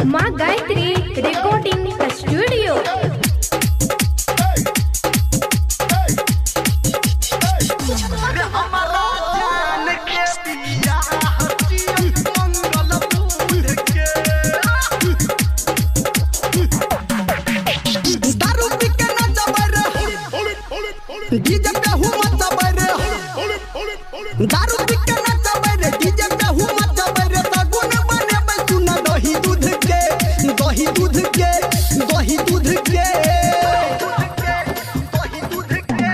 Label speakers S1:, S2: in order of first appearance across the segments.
S1: माँ Gayatri recording studio.
S2: DJ पे हूँ मत बरे, दारू पी के नच बरे, डीजे पे हूँ मत बरे, सगुन बने सुना दही दूध के, दही दूध के, दही दूध के, दही दूध के।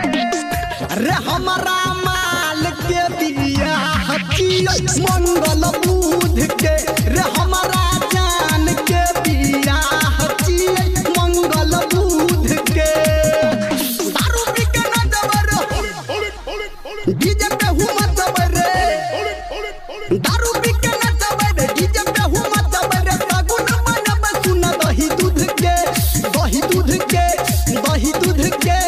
S2: अरे हमारा माल के बिया हकीय मंगल बुध के, रे हमारा जान के बिया हकीय मंगल बुध के। डीजे पे हूँ मत बरे, दारू पी के नच बरे, डीजे पे हूँ मत बरे, सगुन बने सुना दही दूध के, दही दूध के, दही दूध के।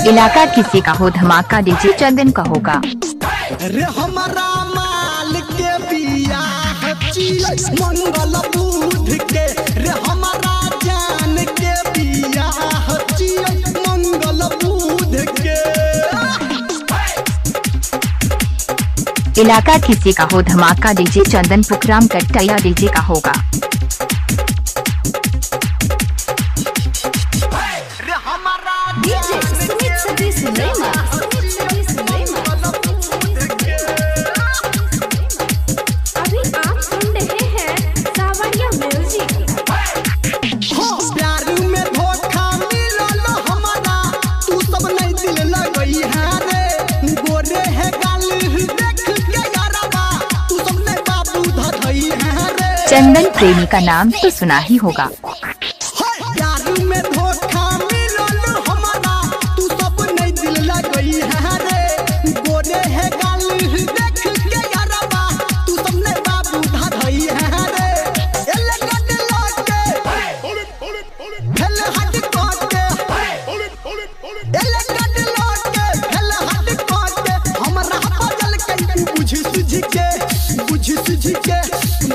S3: इलाका किसी का हो धमाका डीजे चंदन का होगा।
S2: रे हमारा माल के बिया हकीय मंगल बुध के, रे हमारा जान के बिया हकीय मंगल बुध के।
S3: इलाका किसी का हो धमाका डीजे चंदन पुखराम कट्टैया डीजे का होगा।
S1: डीजे सुमित सतीश रेमा। अभी आप सुन रहे हैं सावरिया म्यूजिक।
S2: प्यार में धोखा मिलल हमारा, तू सब नहीं दिल लगई है रे, गोरे है गाल देख के यारबा, तू सब ने बाबू धधई है रे।
S3: चंदन प्रेमी का नाम तो सुना ही होगा।
S2: प्यार में धोखा मिलल हमारा, तू सब नहीं दिल लगई है रे, गोरे है गाल देख के यारबा, तू सब ने बाबू धधई है रे। एले गड लाके हेले हट काटे, एले गड लाके हेले हट काटे, हमरा बजल के बुझ सुझ के, बुझ सुझ के,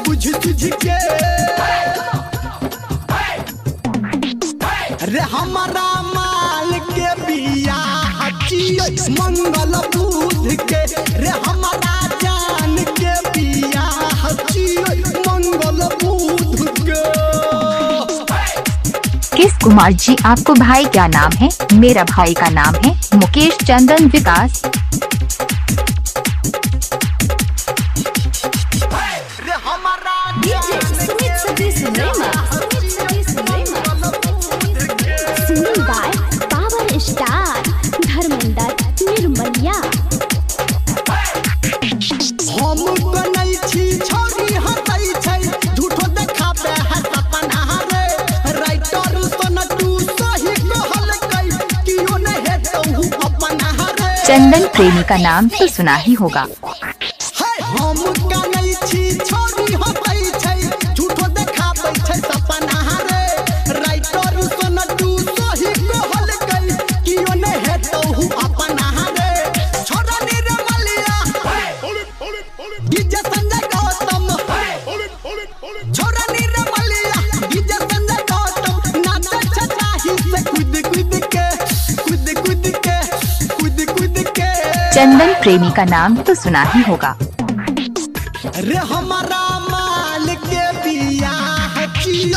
S2: बुझ सुझ के। रे हमारा माल के बिया हकीय मंगल बुध के, रे हमारा जान के बिया हकीय मंगल बुध के।
S3: किस कुमार जी आपको भाई क्या नाम है? मेरा भाई का नाम है मुकेश चंदन विकास।
S2: रे हमारा
S1: DJ Sumit Satish Rema. Singing by power star Dharmendra Nirmaliya.
S2: हम बनई छी छोरी हटई छै, झूठो देखाबे है सपना रे, राइटर सोनटू सही कहल कई, कियो ने हेतौ अपना रे।
S3: चंदन प्रेमी का नाम तो सुना ही होगा।
S2: हम बनई छी छोरी हटई छै, झूठो देखाबे छै सपना रे, राइटर सोनटू सही कहल कई, कियो ने हेतौ अपना रे। छोरा निर्मलिया डीजे संजय गौतम, छोरा निर्मलिया डीजे संजय गौतम, नाचे छताही से कूद कूद के, कूद कूद के, कूद कूद के।
S3: चंदन प्रेमी का नाम तो सुना ही होगा।
S2: रे हमारा माल के बिया हकीय